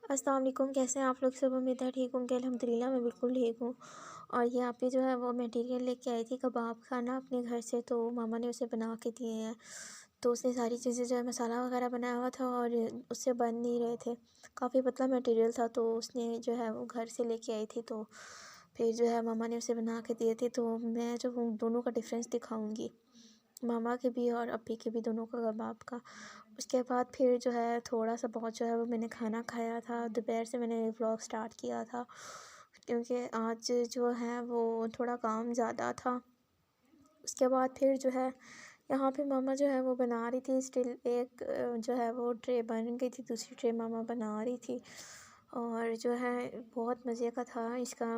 अस्सलाम वालेकुम, कैसे हैं आप लोग सब। उम्मीद है ठीक होंगे। अल्हम्दुलिल्लाह मैं बिल्कुल ठीक हूँ। और यहाँ पे जो है वो मटेरियल लेके आई थी कबाब का ना अपने घर से, तो मामा ने उसे बना के दिए हैं। तो उसने सारी चीज़ें जो है मसाला वगैरह बनाया हुआ था और उससे बन नहीं रहे थे। काफ़ी पतला मटेरियल था, तो उसने जो है वो घर से लेके आई थी। तो फिर जो है मामा ने उसे बना के दिए थे। तो मैं जो हूँ दोनों का डिफरेंस दिखाऊँगी, मामा के भी और अप्पी के भी, दोनों का कबाब का। उसके बाद फिर जो है थोड़ा-सा बहुत जो है वो मैंने खाना खाया था। दोपहर से मैंने व्लॉग स्टार्ट किया था, क्योंकि आज जो है वो थोड़ा काम ज़्यादा था। उसके बाद फिर जो है यहाँ पे मामा जो है वो बना रही थी। स्टिल एक जो है वो ट्रे बन गई थी, दूसरी ट्रे मामा बना रही थी। और जो है बहुत मज़े का था इसका।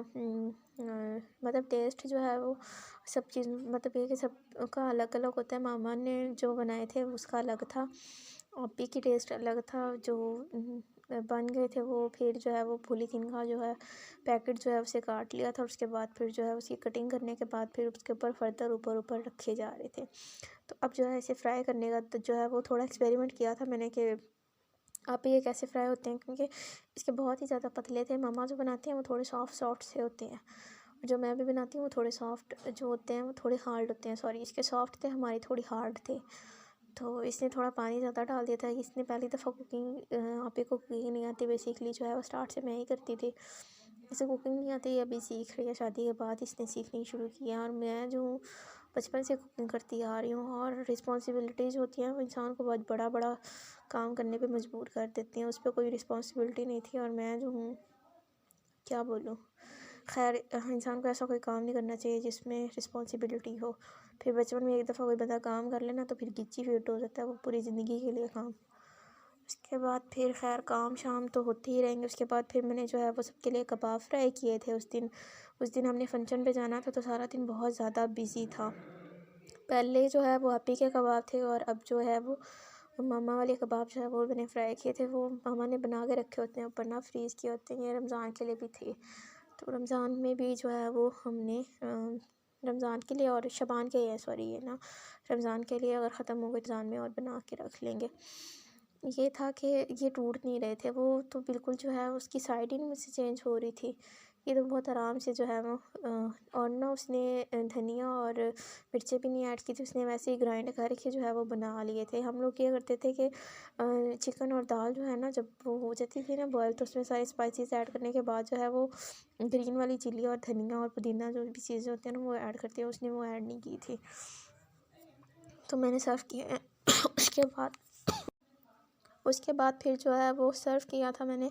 मतलब टेस्ट जो है वो सब चीज़, मतलब ये कि सबका अलग अलग होता है। मामा ने जो बनाए थे उसका अलग था, अप्पी की टेस्ट अलग था। जो बन गए थे वो फिर जो है वो पॉलीथीन का जो है पैकेट जो है उसे काट लिया था। उसके बाद फिर जो है उसकी कटिंग करने के बाद फिर उसके ऊपर फर्दर ऊपर ऊपर रखे जा रहे थे। तो अब जो है इसे फ्राई करने का तो जो है वो थोड़ा एक्सपेरिमेंट किया था मैंने कि आप ये कैसे फ्राई होते हैं, क्योंकि इसके बहुत ही ज़्यादा पतले थे। मम्मा जो बनाती हैं वो थोड़े सॉफ्ट सॉफ्ट से होते हैं, और जो मैं भी बनाती हूँ वो थोड़े सॉफ्ट जो होते हैं वो थोड़े हार्ड होते हैं। सॉरी, इसके सॉफ्ट थे, हमारी थोड़ी हार्ड थे। तो इसने थोड़ा पानी ज़्यादा डाल दिया था। इसने पहली दफ़ा कुकिंग, आप ही को कुकिंग नहीं आती बेसिकली, जो है वो स्टार्ट से मैं ही करती थी। इसे कुकिंग नहीं आती, अभी सीख रही है। शादी के बाद इसने सीखनी शुरू किया। और मैं जो हूँ बचपन से कुकिंग करती आ रही हूँ। और रिस्पॉन्सिबिलिटीज़ होती हैं वो इंसान को बहुत बड़ा बड़ा काम करने पे मजबूर कर देती हैं। उस पर कोई रिस्पॉन्सिबिलिटी नहीं थी, और मैं जो हूँ क्या बोलूँ। खैर, इंसान को ऐसा कोई काम नहीं करना चाहिए जिसमें रिस्पॉन्सिबिलिटी हो। फिर बचपन में एक दफ़ा कोई बंदा काम कर लेना तो फिर गिच्ची फिट हो जाता है वो पूरी ज़िंदगी के लिए काम। उसके बाद फिर खैर काम शाम तो होते ही रहेंगे। उसके बाद फिर मैंने जो है वो सबके लिए कबाब फ्राई किए थे उस दिन हमने फंक्शन पे जाना था, तो सारा दिन बहुत ज़्यादा बिज़ी था। पहले जो है वो अप्पी के कबाब थे, और अब जो है वो मामा वाले कबाब जो है वो मैंने फ्राई किए थे। वो मामा ने बना के रखे होते हैं ऊपर ना, फ्रीज़ किए होते हैं। ये रमज़ान के लिए भी थे, तो रमज़ान में भी जो है वो हमने रमज़ान के लिए और शबान के लिए, सॉरी ये ना रमज़ान के लिए, अगर ख़त्म हो गए रमज़ान में और बना के रख लेंगे। ये था कि ये टूट नहीं रहे थे वो, तो बिल्कुल जो है उसकी साइड ही नहीं मुझसे चेंज हो रही थी। ये तो बहुत आराम से जो है वो और ना उसने धनिया और मिर्चें भी नहीं ऐड की थी। उसने वैसे ही ग्राइंड करके जो है वो बना लिए थे। हम लोग ये करते थे कि चिकन और दाल जो है ना, जब वो हो जाती थी ना बॉयल, तो उसमें सारे स्पाइसेस ऐड करने के बाद जो है वो ग्रीन वाली चिली और धनिया और पुदीना जो भी चीज़ें होती हैं ना वो ऐड करते हैं। उसने वो ऐड नहीं की थी, तो मैंने सर्व किया है। उसके बाद उसके बाद फिर जो है वो सर्व किया था मैंने।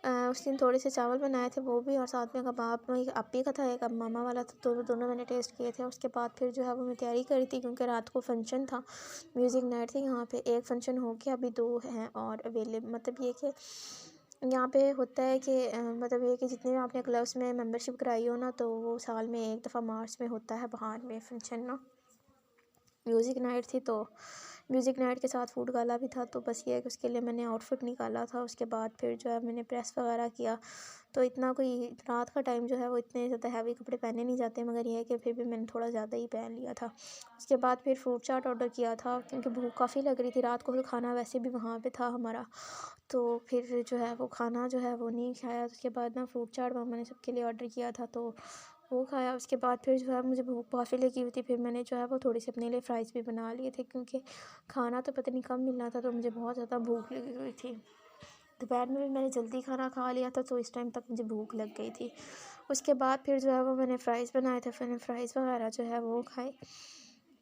उस दिन थोड़े से चावल बनाए थे वो भी, और साथ में कबाब, एक अप्पी का था एक अब मामा वाला था, तो दोनों मैंने टेस्ट किए थे। उसके बाद फिर जो है वो मैं तैयारी करी थी, क्योंकि रात को फंक्शन था, म्यूज़िक नाइट थी यहाँ पे। एक फंक्शन हो गया, अभी 2 हैं और अवेलेबल। मतलब ये कि यहाँ पे होता है कि मतलब ये कि जितने भी आपने क्लब्स में मेंबरशिप कराई हो ना, तो वो साल में एक दफ़ा मार्च में होता है बाहर में फंक्शन ना। म्यूज़िक नाइट थी, तो म्यूज़िक नाइट के साथ फूड गाला भी था। तो बस ये है कि उसके लिए मैंने आउटफिट निकाला था। उसके बाद फिर जो है मैंने प्रेस वगैरह किया। तो इतना कोई रात का टाइम जो है वो इतने ज़्यादा हैवी कपड़े पहने नहीं जाते, मगर ये है कि फिर भी मैंने थोड़ा ज़्यादा ही पहन लिया था। उसके बाद फिर फ्रूट चाट ऑर्डर किया था, क्योंकि भूख काफ़ी लग रही थी रात को। फिर खाना वैसे भी वहाँ पे था हमारा, तो फिर जो है वो खाना जो है वो नहीं खाया। उसके बाद ना फ्रूट चाट मामा ने सबके लिए ऑर्डर किया था, तो वो खाया। उसके बाद फिर जो है मुझे भूख काफ़ी लगी हुई थी। फिर मैंने जो है वो थोड़ी सी अपने लिए फ़्राइज़ भी बना लिए थे, क्योंकि खाना तो पता नहीं कब मिलना था, तो मुझे बहुत ज़्यादा भूख लगी हुई थी। दोपहर में भी मैंने जल्दी खाना खा लिया था, तो इस टाइम तक मुझे भूख लग गई थी। उसके बाद फिर जो है वो मैंने फ़्राइज़ बनाए थे, फिर मैंने फ़्राइज़ वगैरह जो है वो खाए।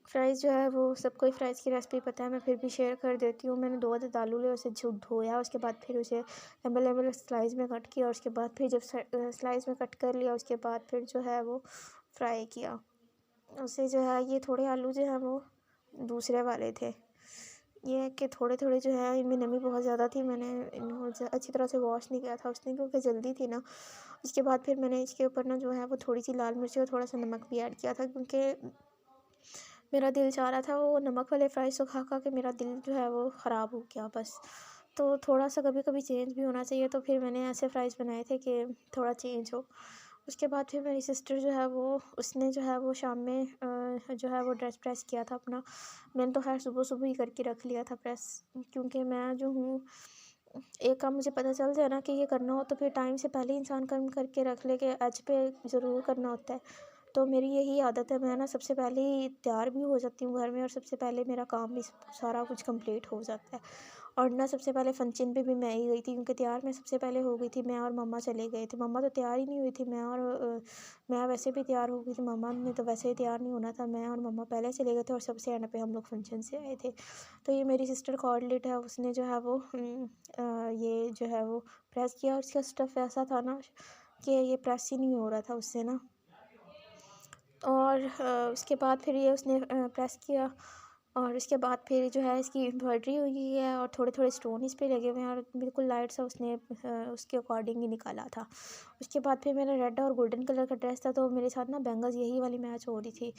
फ़्राइज़ जो है वो सबको ही फ़्राइज़ की रेसिपी पता है, मैं फिर भी शेयर कर देती हूँ। मैंने 2 अदद आलू लिए, उसे धोया। उसके बाद फिर उसे लंबे लंबे स्लाइस में कट किया। उसके बाद फिर जब स्लाइस में कट कर लिया, उसके बाद फिर जो है वो फ्राई किया उसे। जो है ये थोड़े आलू जो हैं वो दूसरे वाले थे। ये है कि थोड़े-थोड़े जो है इनमें नमी बहुत ज़्यादा थी। मैंने इनको अच्छी तरह से वॉश नहीं किया था उस दिन, क्योंकि जल्दी थी ना। उसके बाद फिर मैंने इसके ऊपर ना जो है वो थोड़ी-सी लाल मिर्च और थोड़ा-सा नमक भी ऐड किया था, क्योंकि मेरा दिल चाह रहा था वो नमक वाले फ़्राइज़ तो खा-खा के मेरा दिल जो है वो ख़राब हो गया बस। तो थोड़ा-सा कभी-कभी चेंज भी होना चाहिए, तो फिर मैंने ऐसे फ़्राइज़ बनाए थे कि थोड़ा चेंज हो। उसके बाद फिर मेरी सिस्टर जो है वो उसने जो है वो शाम में जो है वो ड्रेस प्रेस किया था अपना। मैंने तो ख़ैर सुबह-सुबह ही करके रख लिया था प्रेस, क्योंकि मैं जो हूँ एक काम मुझे पता चल जाए ना कि ये करना हो, तो फिर टाइम से पहले इंसान काम करके रख ले कि एज पे ज़रूर करना होता है। तो मेरी यही आदत है, मैं ना सबसे पहले ही तैयार भी हो जाती हूँ घर में, और सबसे पहले मेरा काम भी सारा कुछ कंप्लीट हो जाता है। और ना सबसे पहले फंक्शन पे भी मैं ही गई थी, क्योंकि तैयार मैं सबसे पहले हो गई थी। मैं और मम्मा चले गए थे, मम्मा तो तैयार ही नहीं हुई थी। मैं वैसे भी तैयार हो गई थी, मम्मा ने तो वैसे ही तैयार नहीं होना था। मैं और मम्मा पहले चले गए थे, और सबसे एंड पे हम लोग फंक्शन से आए थे। तो ये मेरी सिस्टर कोऑर्डिनेट है, उसने जो है वो ये जो है वो प्रेस किया, और इसका स्टफ़ ऐसा था ना कि ये प्रेस ही नहीं हो रहा था उससे ना। और उसके बाद फिर ये उसने प्रेस किया, और उसके बाद फिर जो है इसकी एम्ब्रॉयडरी हुई है, और थोड़े-थोड़े स्टोन इस पे लगे हुए हैं, और बिल्कुल लाइट सा उसने उसके अकॉर्डिंग ही निकाला था। उसके बाद फिर मेरा रेड और गोल्डन कलर का ड्रेस था, तो मेरे साथ ना बैंगल्स यही वाली मैच हो रही थी।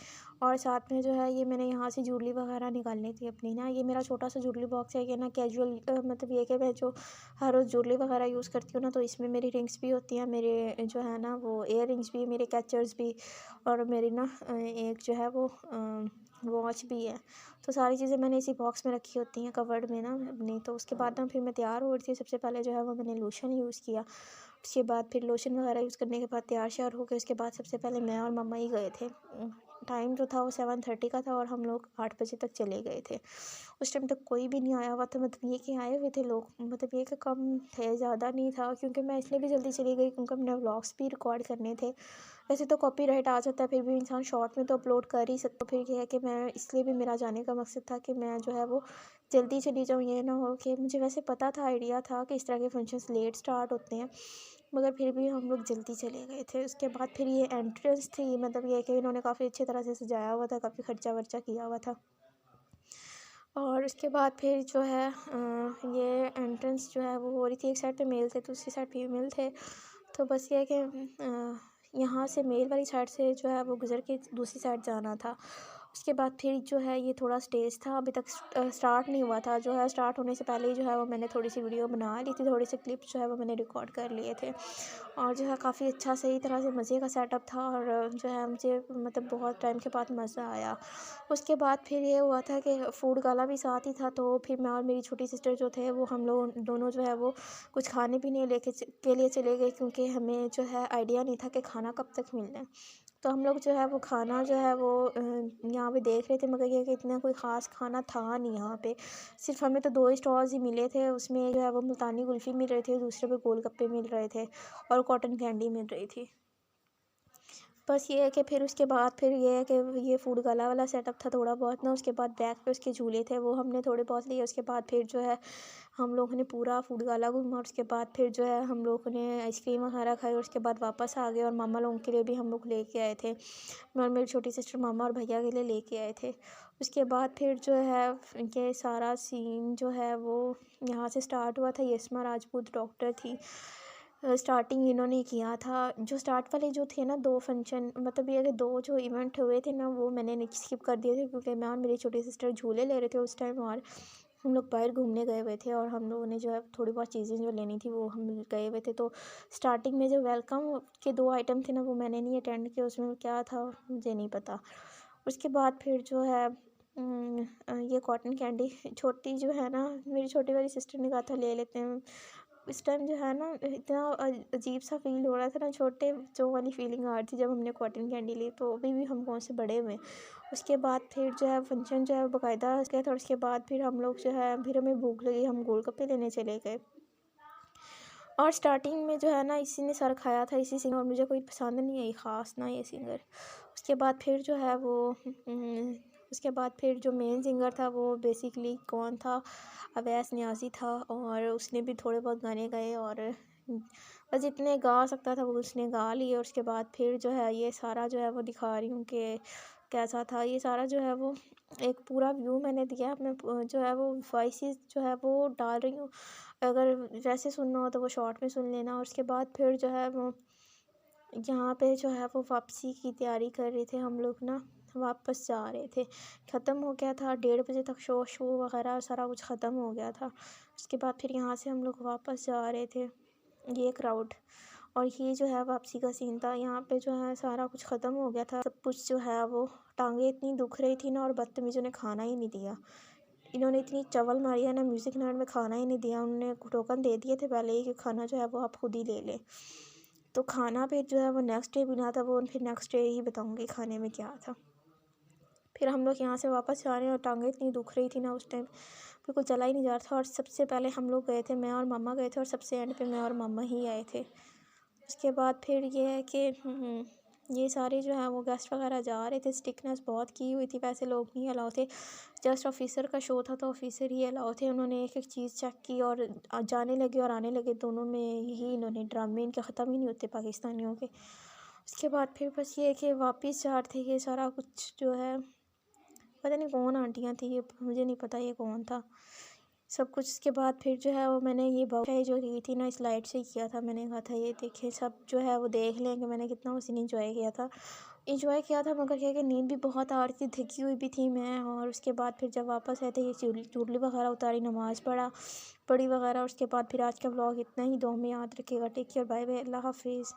और साथ में जो है ये मैंने यहाँ से ज्वेलरी वगैरह निकालनी थी अपनी ना। ये मेरा छोटा सा ज्वेलरी बॉक्स है, ये ना कैजुअल मतलब ये कि मैं जो हर रोज़ ज्वेलरी वगैरह यूज़ करती हूँ ना, तो इसमें मेरी रिंग्स भी होती हैं, मेरे जो है ना वो इयर रिंग्स भी, मेरे कैचर्स भी, और मेरी ना एक जो है वो वॉच भी है। तो सारी चीज़ें मैंने इसी बॉक्स में रखी होती हैं कवर्ड में ना अपनी। तो उसके बाद ना फिर मैं तैयार हो रही थी, सबसे पहले जो है वो मैंने लोशन यूज़ किया। उसके बाद फिर लोशन वगैरह यूज़ करने के बाद तैयार श्यार हो के उसके बाद सबसे पहले मैं और मम्मा ही गए थे। टाइम जो था वो 7:30 का था, और हम लोग 8 बजे तक चले गए थे। उस टाइम तक कोई भी नहीं आया हुआ था, मतलब ये कि आए हुए थे लोग, मतलब ये कि कम थे, ज़्यादा नहीं था, क्योंकि मैं इसलिए भी जल्दी चली गई क्योंकि अपने व्लॉग्स भी रिकॉर्ड करने थे। वैसे तो कॉपीराइट आ जाता है, फिर भी इंसान शॉर्ट में तो अपलोड कर ही सकता। फिर ये है कि मैं इसलिए भी, मेरा जाने का मकसद था कि मैं जो है वो जल्दी चली जाऊँ। ये ना हो कि मुझे वैसे पता था, आइडिया था कि इस तरह के फंक्शंस लेट स्टार्ट होते हैं, मगर फिर भी हम लोग जल्दी चले गए थे। उसके बाद फिर ये एंट्रेंस थी, मतलब ये है कि इन्होंने काफ़ी अच्छी तरह से सजाया हुआ था, काफ़ी खर्चा वर्चा किया हुआ था। और उसके बाद फिर जो है ये एंट्रेंस जो है वो हो रही थी, एक साइड पे मेल थे, दूसरी साइड फीमेल थे। तो बस ये है कि यहाँ से मेल वाली साइड से जो है वो गुज़र के दूसरी साइड जाना था। उसके बाद फिर जो है ये थोड़ा स्टेज था, अभी तक स्टार्ट नहीं हुआ था। जो है स्टार्ट होने से पहले ही जो है वो मैंने थोड़ी सी वीडियो बना ली थी, थोड़े से क्लिप्स जो है वो मैंने रिकॉर्ड कर लिए थे। और जो है काफ़ी अच्छा सही तरह से मज़े का सेटअप था, और जो है मुझे मतलब बहुत टाइम के बाद मज़ा आया। उसके बाद फिर ये हुआ था कि फूड गाला भी साथ ही था, तो फिर मैं और मेरी छोटी सिस्टर जो थे वो हम लोग दोनों जो है वो कुछ खाने पीने के लिए चले गए, क्योंकि हमें जो है आइडिया नहीं था कि खाना कब तक मिलना है। तो हम लोग जो है वो खाना जो है वो यहाँ पे देख रहे थे, मगर ये कि इतना कोई ख़ास खाना था नहीं यहाँ पे। सिर्फ हमें तो 2 स्टॉल्स ही मिले थे, उसमें जो है वो मुल्तानी कुल्फ़ी मिल रही थी, दूसरे पे गोलगप्पे मिल रहे थे, और कॉटन कैंडी मिल रही थी। बस ये है कि फिर उसके बाद फिर ये है कि ये फूड गला वाला सेटअप था थोड़ा बहुत ना। उसके बाद बैक पे उसके झूले थे, वो हमने थोड़े बहुत लिए। उसके बाद फिर जो है हम लोगों ने पूरा फूड गाला घूमा, और उसके बाद फिर जो है हम लोगों ने आइसक्रीम वगैरह खाई, और उसके बाद वापस आ गए। और मामा लोगों के लिए भी हम लोग लेके आए थे, मैं और मेरी छोटी सिस्टर मामा और भैया के लिए लेके आए थे। उसके बाद फिर जो है ये सारा सीन जो है वो यहाँ से स्टार्ट हुआ था। यस्मा राजपूत डॉक्टर थी, स्टार्टिंग इन्होंने किया था। जो स्टार्ट वाले जो थे ना 2 फंक्शन, मतलब ये कि 2 जो इवेंट हुए थे ना, वो मैंने स्किप कर दिए थे, क्योंकि मैं और मेरी छोटी सिस्टर झूले ले रहे थे उस टाइम, और हम लोग बाहर घूमने गए हुए थे, और हम लोगों ने जो है थोड़ी बहुत चीज़ें जो लेनी थी वो हम गए हुए थे। तो स्टार्टिंग में जो वेलकम के 2 आइटम थे ना, वो मैंने नहीं अटेंड किया, उसमें क्या था मुझे नहीं पता। उसके बाद फिर जो है ये कॉटन कैंडी छोटी जो है ना, मेरी छोटी वाली सिस्टर ने कहा था ले लेते हैं। इस टाइम जो है ना इतना अजीब सा फ़ील हो रहा था ना, छोटे बच्चों वाली फ़ीलिंग आ रही थी जब हमने कॉटन कैंडी ली, तो अभी भी हम कौन से बड़े हुए हैं। उसके बाद फिर जो है फंक्शन जो है बाकायदा किया था, और उसके बाद फिर हम लोग जो है फिर हमें भूख लगी, हम गोलगप्पे लेने चले गए। और स्टार्टिंग में जो है ना इसी ने सर खाया था, इसी सिंगर, और मुझे कोई पसंद नहीं आई ख़ास ना ये सिंगर। उसके बाद फिर जो है वो उसके बाद फिर जो मेन सिंगर था वो बेसिकली कौन था, अवैस नियाज़ी था, और उसने भी थोड़े बहुत गाने गाए, और बस जितने गा सकता था वो उसने गा लिए। और उसके बाद फिर जो है ये सारा जो है वो दिखा रही हूँ कि कैसा था ये सारा जो है वो एक पूरा व्यू मैंने दिया। मैं जो है वो वॉइसेस जो है वो डाल रही हूँ, अगर वैसे सुनना हो तो वो शॉर्ट में सुन लेना। और उसके बाद फिर जो है वो यहाँ पे जो है वो वापसी की तैयारी कर रहे थे हम लोग ना, वापस जा रहे थे। ख़त्म हो गया था 1:30 बजे तक, शो वगैरह सारा कुछ ख़त्म हो गया था। उसके बाद फिर यहाँ से हम लोग वापस जा रहे थे, ये क्राउड। और ये जो है वापसी का सीन था, यहाँ पे जो है सारा कुछ ख़त्म हो गया था, सब कुछ जो है वो टांगें इतनी दुख रही थी ना, और बदतमीज़ों ने खाना ही नहीं दिया। इन्होंने इतनी चवल मारी है ना, म्यूज़िक नाइट में खाना ही नहीं दिया। उन्होंने टोकन दे दिए थे पहले ही कि खाना जो है वो आप खुद ही ले लें। तो खाना फिर जो है वो नेक्स्ट डे बना था, वो फिर नेक्स्ट डे ही बताऊँगी खाने में क्या था। फिर हम लोग यहाँ से वापस जा रहे हैं और टाँगें इतनी दुख रही थी ना उस टाइम, बिल्कुल चला ही नहीं जा रहा था। और सबसे पहले हम लोग गए थे, मैं और मम्मा गए थे, और सबसे एंड पे मैं और मम्मा ही आए थे। उसके बाद फिर ये है कि ये सारे जो हैं वो गेस्ट वगैरह जा रहे थे। स्ट्रिक्टनेस बहुत की हुई थी, वैसे लोग नहीं अलाउ थे। जस्ट ऑफिसर का शो था तो ऑफिसर ही अलाउ थे। उन्होंने एक एक चीज़ चेक की और जाने लगे और आने लगे, दोनों में यही इन्होंने ड्रामे इनके ख़त्म ही नहीं होते पाकिस्तानियों के। उसके बाद फिर बस ये है कि वापस जा रहे थे, ये सारा कुछ जो है पता नहीं कौन आंटियाँ थी, ये मुझे नहीं पता ये कौन था सब कुछ। इसके बाद फिर जो है वो मैंने ये बाउचाई जो की थी ना, इस लाइट से किया था। मैंने कहा था ये देखें सब जो है वो देख लें कि मैंने कितना उस दिन इंजॉय किया था। इंजॉय किया था मगर क्या कि नींद भी बहुत आ रही थी, थकी हुई भी थी मैं। और उसके बाद फिर जब वापस आए थे, ये चुड़ली वगैरह उतारी, नमाज़ पढ़ी वगैरह। उसके बाद फिर आज का व्लॉग इतना ही। दुआ में याद रखिएगा। टेक केयर, बाय बाय, अल्लाह हाफिज़।